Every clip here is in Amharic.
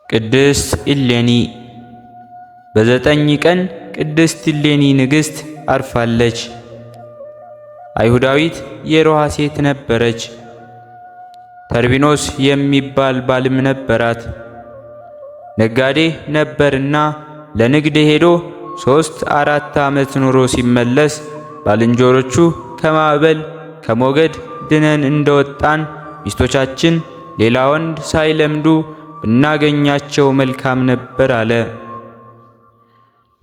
ቅድስት እሌኒ። በዘጠኝ ቀን ቅድስት እሌኒ ንግሥት አርፋለች። አይሁዳዊት የሮሃ ሴት ነበረች። ተርቢኖስ የሚባል ባልም ነበራት። ነጋዴ ነበርና ለንግድ ሄዶ 3-4 ዓመት ኑሮ ሲመለስ ባልንጀሮቹ ከማዕበል ከሞገድ ድነን እንደወጣን ሚስቶቻችን ሌላ ወንድ ሳይለምዱ ብናገኛቸው መልካም ነበር አለ።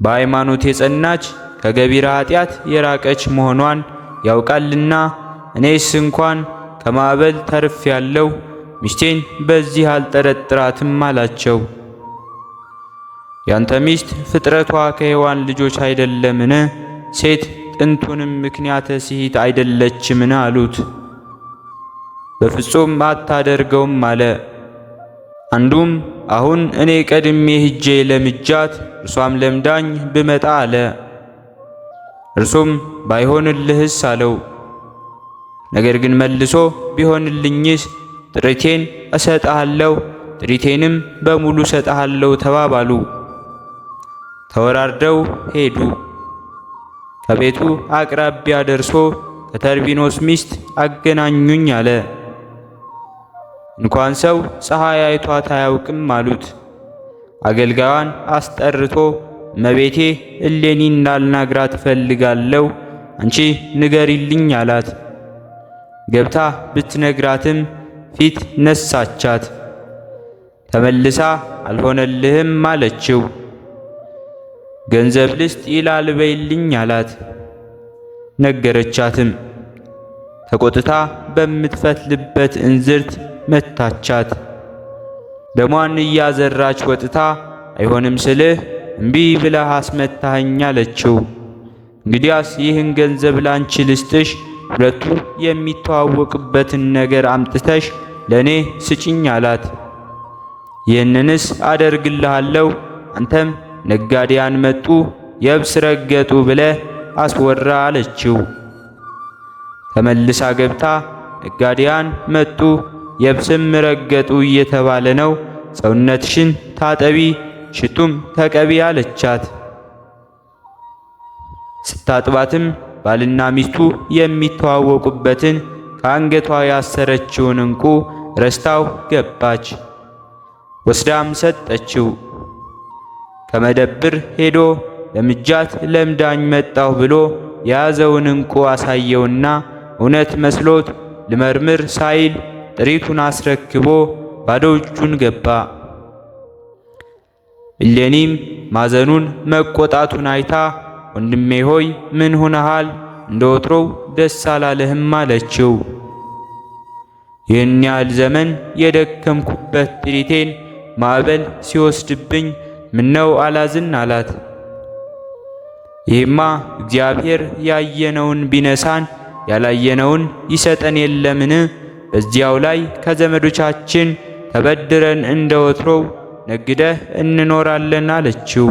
በሃይማኖት የጸናች ከገቢረ ኃጢአት የራቀች መሆኗን ያውቃልና እኔስ እንኳን ከማዕበል ተርፍ ያለው ሚስቴን በዚህ አልጠረጥራትም አላቸው። ያንተ ሚስት ፍጥረቷ ከሔዋን ልጆች አይደለምን? ሴት ጥንቱንም ምክንያተ ስሂት አይደለችምን? አሉት። በፍጹም አታደርገውም አለ። አንዱም አሁን እኔ ቀድሜ ሂጄ ለምጃት እርሷም ለምዳኝ ብመጣ አለ። እርሱም ባይሆንልህስ አለው። ነገር ግን መልሶ ቢሆንልኝስ ጥሪቴን እሰጥሃለሁ፣ ጥሪቴንም በሙሉ እሰጥሃለሁ ተባባሉ። ተወራርደው ሄዱ። ከቤቱ አቅራቢያ ደርሶ ከተርቢኖስ ሚስት አገናኙኝ አለ። እንኳን ሰው ፀሐይ አይቷት አያውቅም አሉት። አገልጋዩን አስጠርቶ እመቤቴ እሌኒ እንዳልናግራት እፈልጋለሁ፣ አንቺ ንገሪልኝ አላት። ገብታ ብትነግራትም ፊት ነሳቻት። ተመልሳ አልሆነልህም አለችው። ገንዘብ ልስጥ ይላል በይልኝ አላት። ነገረቻትም። ተቆጥታ በምትፈትልበት እንዝርት መታቻት። ደሟን እያዘራች ወጥታ አይሆንም ስልህ እምቢ ብለህ አስመታኸኝ አለችው። እንግዲያስ ይህን ገንዘብ ላንቺ ልስጥሽ፣ ሁለቱ የሚተዋወቅበትን ነገር አምጥተሽ ለኔ ስጭኝ አላት። ይህንንስ አደርግልሃለሁ፣ አንተም ነጋዴያን መጡ የብስ ረገጡ ብለህ አስወራ አለችው። ተመልሳ ገብታ ነጋዴያን መጡ የብስም ረገጡ እየተባለ ነው፣ ሰውነትሽን ታጠቢ ሽቱም ተቀቢ አለቻት። ስታጥባትም ባልና ሚስቱ የሚተዋወቁበትን ከአንገቷ ያሰረችውን ዕንቁ ረስታው ገባች። ወስዳም ሰጠችው። ከመደብር ሄዶ ለምጃት ለምዳኝ መጣሁ ብሎ የያዘውን ዕንቁ አሳየውና እውነት መስሎት ልመርምር ሳይል ጥሪቱን አስረክቦ ባዶ እጁን ገባ። እሌኒም ማዘኑን መቆጣቱን አይታ ወንድሜ ሆይ ምን ሆነሃል? እንደ ወትሮው ደስ አላለህም አለችው። ይህን ያህል ዘመን የደከምኩበት ጥሪቴን ማዕበል ሲወስድብኝ ምነው አላዝን አላት። ይህማ እግዚአብሔር ያየነውን ቢነሳን ያላየነውን ይሰጠን የለምን? በዚያው ላይ ከዘመዶቻችን ተበድረን እንደ ወትሮው ነግደህ እንኖራለን አለችው።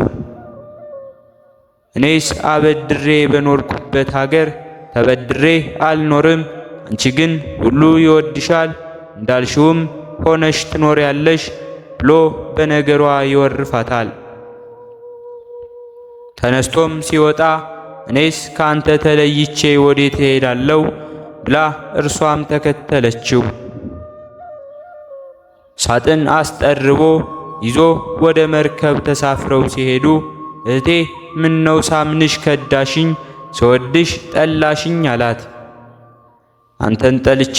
እኔስ አበድሬ በኖርኩበት ሀገር ተበድሬ አልኖርም፣ አንቺ ግን ሁሉ ይወድሻል፣ እንዳልሽውም ሆነሽ ትኖሪያለሽ ብሎ በነገሯ ይወርፋታል። ተነስቶም ሲወጣ እኔስ ካንተ ተለይቼ ወዴት እሄዳለሁ ብላ እርሷም ተከተለችው። ሳጥን አስጠርቦ ይዞ ወደ መርከብ ተሳፍረው ሲሄዱ እህቴ ምነው ሳምንሽ ከዳሽኝ፣ ስወድሽ ጠላሽኝ አላት። አንተን ጠልቼ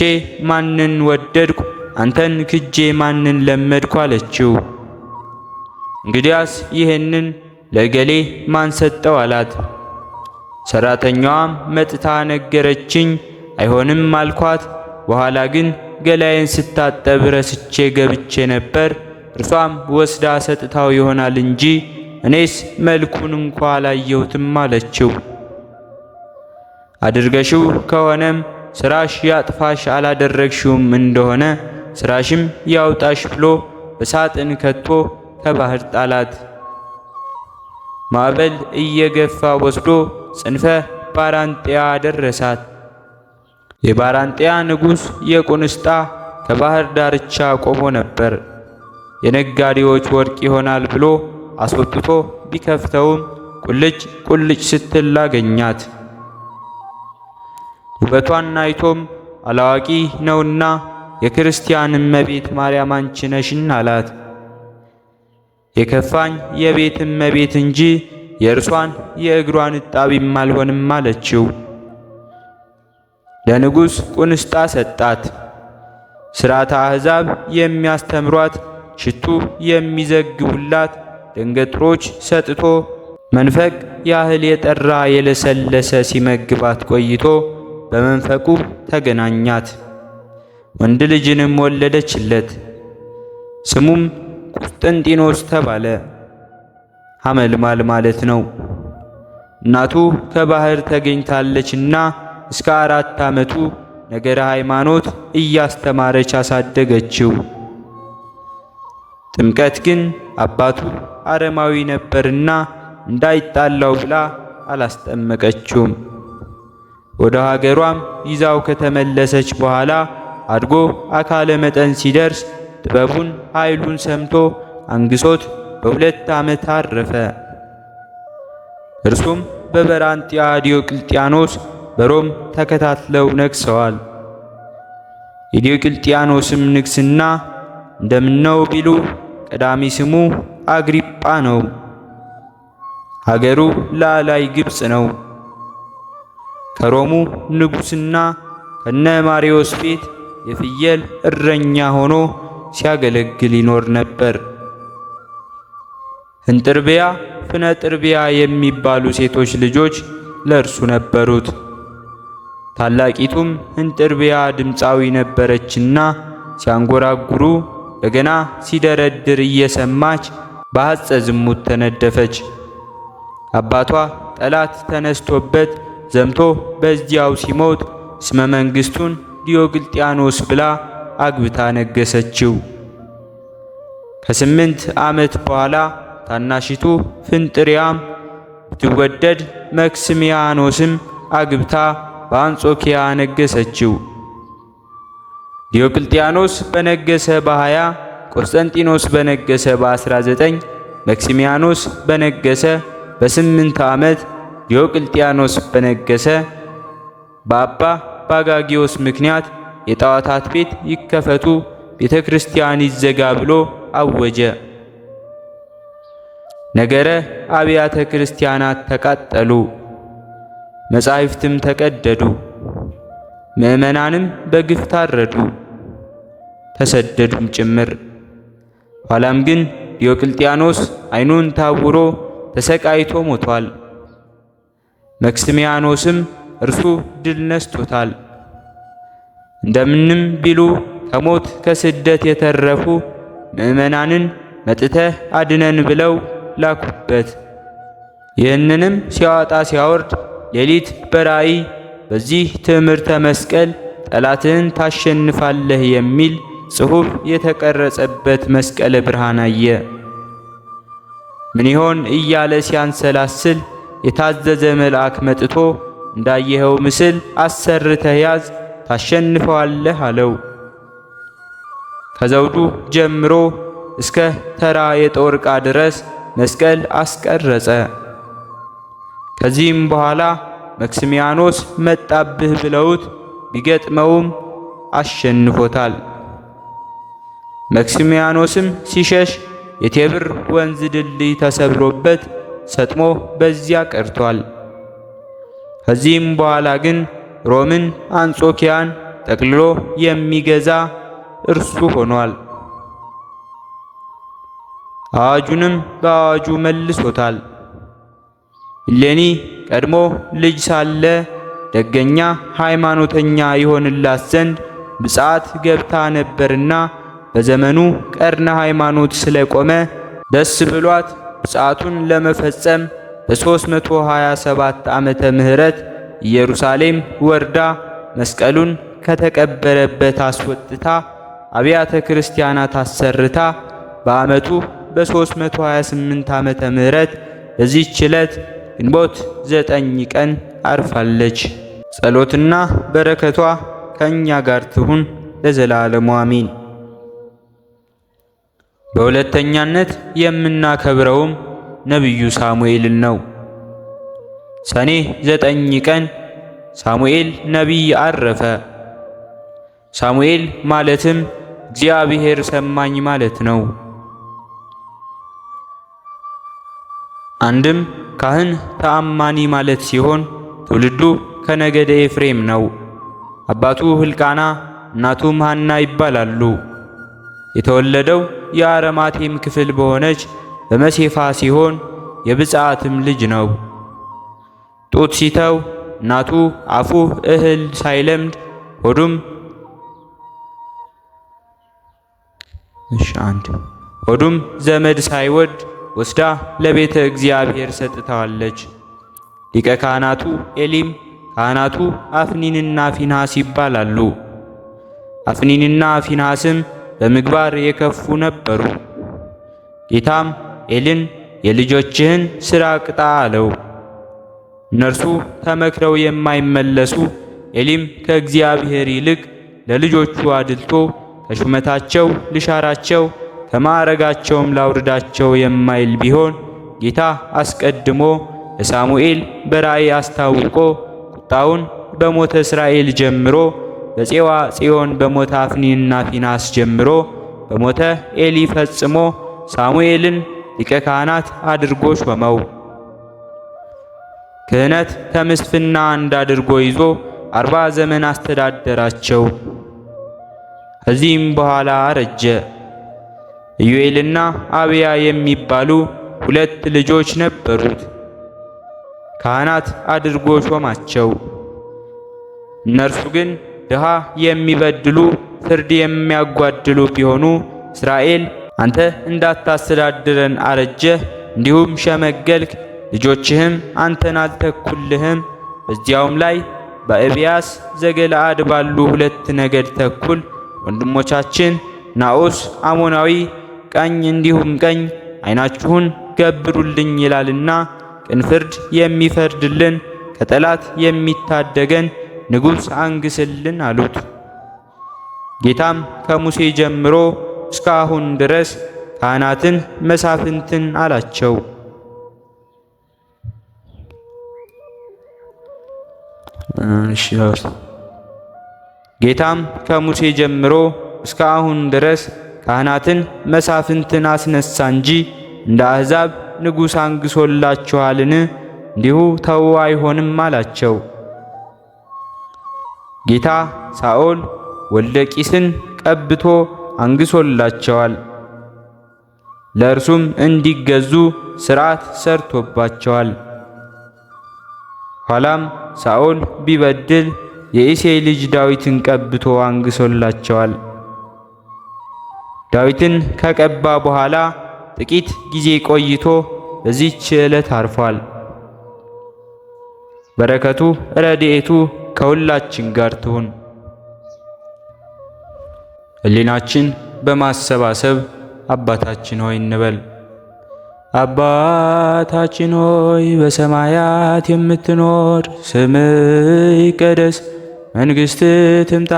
ማንን ወደድኩ? አንተን ክጄ ማንን ለመድኩ? አለችው። እንግዲያስ ይህንን ለገሌ ማን ሰጠው አላት። ሰራተኛዋም መጥታ ነገረችኝ። አይሆንም አልኳት። በኋላ ግን ገላዬን ስታጠብ ረስቼ ገብቼ ነበር። እርሷም ወስዳ ሰጥታው ይሆናል እንጂ እኔስ መልኩን እንኳ አላየሁትም አለችው። አድርገሽው ከሆነም ስራሽ ያጥፋሽ፣ አላደረግሽውም እንደሆነ ስራሽም ያውጣሽ ብሎ በሳጥን ከቶ ከባህር ጣላት። ማዕበል እየገፋ ወስዶ ጽንፈ ባራንጤያ ደረሳት። የባራንጤያ ንጉሥ የቁንስጣ ከባህር ዳርቻ ቆሞ ነበር። የነጋዴዎች ወርቅ ይሆናል ብሎ አስወጥቶ ቢከፍተውም ቁልጭ ቁልጭ ስትል አገኛት። ውበቷን አይቶም አላዋቂ ነውና የክርስቲያን እመቤት ማርያም አንቺ ነሽን አላት። የከፋኝ የቤት እመቤት እንጂ የእርሷን የእግሯን እጣቢም አልሆንም አለችው። ለንጉሥ ቁንስጣ ሰጣት። ሥርዓተ አሕዛብ የሚያስተምሯት ሽቱ የሚዘግቡላት ደንገጥሮች ሰጥቶ መንፈቅ ያህል የጠራ የለሰለሰ ሲመግባት ቆይቶ በመንፈቁ ተገናኛት። ወንድ ልጅንም ወለደችለት። ስሙም ቁስጥንጢኖስ ተባለ። ሐመልማል ማለት ነው። እናቱ ከባህር ተገኝታለችና እስከ 4 ዓመቱ ነገረ ሃይማኖት እያስተማረች አሳደገችው። ጥምቀት ግን አባቱ አረማዊ ነበርና እንዳይጣላው ብላ አላስጠመቀችውም። ወደ ሀገሯም ይዛው ከተመለሰች በኋላ አድጎ አካለ መጠን ሲደርስ ጥበቡን ኃይሉን ሰምቶ አንግሶት በ2 ዓመት አረፈ። እርሱም በበራንጢያ ዲዮቅልጥያኖስ በሮም ተከታትለው ነግሰዋል። የዲዮቅልጥያኖስም ንግስና እንደምነው ቢሉ ቀዳሚ ስሙ አግሪጳ ነው። ሀገሩ ላላይ ግብጽ ነው። ከሮሙ ንጉስና ከነ ማሪዮስ ቤት የፍየል እረኛ ሆኖ ሲያገለግል ይኖር ነበር። እንጥርቢያ ፍነጥርቢያ የሚባሉ ሴቶች ልጆች ለእርሱ ነበሩት። ታላቂቱም እንጥርቢያ ድምፃዊ ነበረችና ሲያንጎራጉሩ በገና ሲደረድር እየሰማች በሐጸ ዝሙት ተነደፈች። አባቷ ጠላት ተነስቶበት ዘምቶ በዚያው ሲሞት ስመ መንግሥቱን ዲዮቅልጥያኖስ ብላ አግብታ ነገሰችው። ከ8 ዓመት በኋላ ታናሺቱ ፍንጥሪያም ብትወደድ መክስሚያኖስም አግብታ በአንጾኪያ ነገሰችው። ዲዮቅልጥያኖስ በነገሰ በ20 ቆስጠንጢኖስ በነገሰ በ19 መክሲሚያኖስ በነገሰ በ8 ዓመት ዲዮቅልጥያኖስ በነገሰ በአባ ባጋጊዮስ ምክንያት የጣዖታት ቤት ይከፈቱ፣ ቤተ ክርስቲያን ይዘጋ ብሎ አወጀ። ነገረ አብያተ ክርስቲያናት ተቃጠሉ፣ መጻሕፍትም ተቀደዱ፣ ምእመናንም በግፍ ታረዱ፣ ተሰደዱም ጭምር። ኋላም ግን ዲዮቅልጥያኖስ ዓይኑን ታውሮ ተሰቃይቶ ሞቷል። መክስሚያኖስም እርሱ ድል ነስቶታል። እንደምንም ቢሉ ከሞት ከስደት የተረፉ ምእመናንን መጥተህ አድነን ብለው ላኩበት። ይህንንም ሲያወጣ ሲያወርድ ሌሊት በራእይ በዚህ ትምህርተ መስቀል ጠላትህን ታሸንፋለህ የሚል ጽሑፍ የተቀረጸበት መስቀለ ብርሃን አየ። ምን ይሆን እያለ ሲያንሰላስል የታዘዘ መልአክ መጥቶ እንዳየኸው ምስል አሰርተህ ያዝ ታሸንፈዋለህ አለው። ከዘውዱ ጀምሮ እስከ ተራ የጦር ዕቃ ድረስ መስቀል አስቀረጸ። ከዚህም በኋላ መክስሚያኖስ መጣብህ ብለውት ቢገጥመውም አሸንፎታል። መክስሚያኖስም ሲሸሽ የቴብር ወንዝ ድልድይ ተሰብሮበት ሰጥሞ በዚያ ቀርቷል። ከዚህም በኋላ ግን ሮምን አንጾኪያን ጠቅልሎ የሚገዛ እርሱ ሆኗል። አዋጁንም በአዋጁ መልሶታል። እሌኒ ቀድሞ ልጅ ሳለ ደገኛ ሃይማኖተኛ ይሆንላት ዘንድ ብፅዓት ገብታ ነበርና በዘመኑ ቀርነ ሃይማኖት ስለቆመ ደስ ብሏት ብፅዓቱን ለመፈጸም በ327 ዓመተ ምህረት ኢየሩሳሌም ወርዳ መስቀሉን ከተቀበረበት አስወጥታ አብያተ ክርስቲያናት አሰርታ በዓመቱ በ328 ዓመተ ምህረት በዚህች ዕለት ግንቦት 9 ቀን አርፋለች። ጸሎትና በረከቷ ከእኛ ጋር ትሁን ለዘላለሙ አሜን። በሁለተኛነት የምናከብረውም ነቢዩ ሳሙኤልን ነው። ሰኔ 9 ቀን ሳሙኤል ነቢይ አረፈ። ሳሙኤል ማለትም እግዚአብሔር ሰማኝ ማለት ነው። አንድም ካህን ተአማኒ ማለት ሲሆን ትውልዱ ከነገደ ኤፍሬም ነው። አባቱ ሕልቃና እናቱም ሐና ይባላሉ። የተወለደው የአረማቴም ክፍል በሆነች በመሴፋ ሲሆን የብፅዓትም ልጅ ነው። ጡት ሲተው እናቱ አፉ እህል ሳይለምድ ሆዱም ዘመድ ሳይወድ ወስዳ ለቤተ እግዚአብሔር ሰጥታዋለች። ሊቀ ካህናቱ ኤሊም ካህናቱ አፍኒንና ፊንሐስ ይባላሉ። አፍኒንና ፊንሐስም በምግባር የከፉ ነበሩ። ጌታም ኤልን የልጆችህን ሥራ ቅጣ አለው። እነርሱ ተመክረው የማይመለሱ ኤሊም ከእግዚአብሔር ይልቅ ለልጆቹ አድልቶ ከሹመታቸው ልሻራቸው ከማዕረጋቸውም ላውርዳቸው የማይል ቢሆን ጌታ አስቀድሞ ለሳሙኤል በራእይ አስታውቆ ቁጣውን በሞተ እስራኤል ጀምሮ በፄዋ ጽዮን በሞተ አፍኒንና ፊንሐስ ጀምሮ በሞተ ኤሊ ፈጽሞ ሳሙኤልን ሊቀ ካህናት አድርጎ ሾመው። ክህነት ከምስፍና እንዳድርጎ ይዞ 40 ዘመን አስተዳደራቸው። ከዚህም በኋላ አረጀ። ኢዩኤልና አብያ የሚባሉ 2 ልጆች ነበሩት። ካህናት አድርጎ ሾማቸው። እነርሱ ግን ድሃ የሚበድሉ ፍርድ የሚያጓድሉ ቢሆኑ እስራኤል አንተ እንዳታስተዳድረን አረጀህ፣ እንዲሁም ሸመገልክ፣ ልጆችህም አንተን አልተኩልህም። በዚያውም ላይ በኤብያስ ዘገለአድ ባሉ 2 ነገድ ተኩል ወንድሞቻችን ናዖስ አሞናዊ ቀኝ እንዲሁም ቀኝ ዓይናችሁን ገብሩልኝ ይላልና ቅን ፍርድ የሚፈርድልን ከጠላት የሚታደገን ንጉሥ አንግስልን አሉት። ጌታም ከሙሴ ጀምሮ እስካሁን ድረስ ካህናትን መሳፍንትን አላቸው። ጌታም ከሙሴ ጀምሮ እስካሁን ድረስ ካህናትን መሳፍንትን አስነሳ እንጂ እንደ አሕዛብ ንጉሥ አንግሶላችኋልን? እንዲሁ ተው አይሆንም አላቸው። ጌታ ሳኦል ወልደ ቂስን ቀብቶ አንግሶላቸዋል። ለእርሱም እንዲገዙ ሥርዓት ሰርቶባቸዋል። ኋላም ሳኦል ቢበድል የእሴይ ልጅ ዳዊትን ቀብቶ አንግሶላቸዋል። ዳዊትን ከቀባ በኋላ ጥቂት ጊዜ ቆይቶ በዚህች ዕለት አርፏል። በረከቱ ረድኤቱ ከሁላችን ጋር ትሁን። ሕሊናችን በማሰባሰብ አባታችን ሆይ እንበል። አባታችን ሆይ በሰማያት የምትኖር፣ ስምህ ይቀደስ፣ መንግሥትህ ትምጣ፣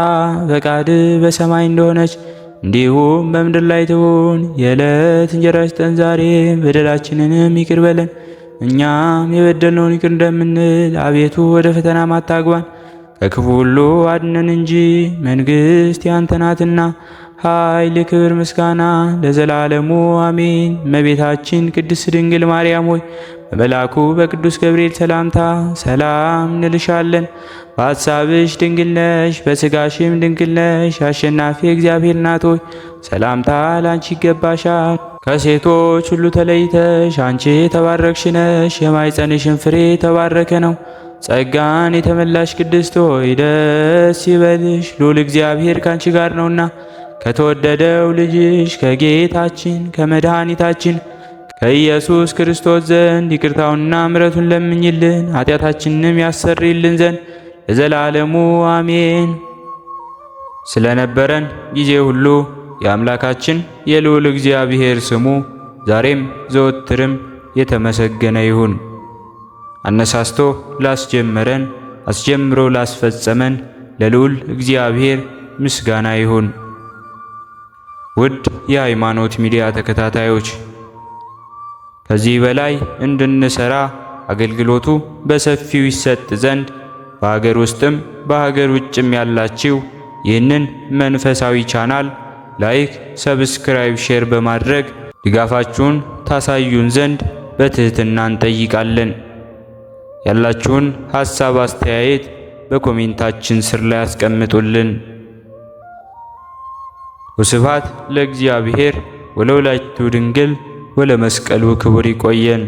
ፈቃድህ በሰማይ እንደሆነች እንዲሁም በምድር ላይ ትሁን። የዕለት እንጀራችንን ስጠን ዛሬ፣ በደላችንንም ይቅር በለን እኛም የበደልነውን ይቅር እንደምንል፣ አቤቱ ወደ ፈተናም አታግባን ከክፉ ሁሉ አድነን እንጂ መንግሥት ያንተ ናትና ኃይል፣ ክብር፣ ምስጋና ለዘላለሙ አሜን። እመቤታችን ቅድስት ድንግል ማርያም ሆይ በመልአኩ በቅዱስ ገብርኤል ሰላምታ ሰላም እንልሻለን። በሐሳብሽ ድንግል ነሽ፣ በሥጋሽም ድንግል ነሽ። አሸናፊ እግዚአብሔር እናት ሆይ ሰላምታ ላንቺ ይገባሻል። ከሴቶች ሁሉ ተለይተሽ አንቺ የተባረክሽ ነሽ፣ የማኅፀንሽን ፍሬ የተባረከ ነው። ጸጋን የተመላሽ ቅድስት ሆይ ደስ ይበልሽ፣ ልዑል እግዚአብሔር ካንቺ ጋር ነውና ከተወደደው ልጅሽ ከጌታችን ከመድኃኒታችን ከኢየሱስ ክርስቶስ ዘንድ ይቅርታውንና ምሕረቱን ለምኝልን ኃጢአታችንንም ያሰርይልን ዘንድ ለዘላለሙ አሜን። ስለነበረን ጊዜ ሁሉ የአምላካችን የልዑል እግዚአብሔር ስሙ ዛሬም ዘወትርም የተመሰገነ ይሁን። አነሳስቶ ላስጀመረን አስጀምሮ ላስፈጸመን ለልዑል እግዚአብሔር ምስጋና ይሁን። ውድ የሃይማኖት ሚዲያ ተከታታዮች ከዚህ በላይ እንድንሰራ አገልግሎቱ በሰፊው ይሰጥ ዘንድ በሀገር ውስጥም በሀገር ውጭም ያላችሁ ይህንን መንፈሳዊ ቻናል ላይክ፣ ሰብስክራይብ፣ ሼር በማድረግ ድጋፋችሁን ታሳዩን ዘንድ በትህትና እንጠይቃለን። ያላችሁን ሐሳብ አስተያየት በኮሜንታችን ስር ላይ አስቀምጡልን። ወስብሐት ለእግዚአብሔር ወለወላዲቱ ድንግል ወለመስቀሉ ክቡር። ይቆየን።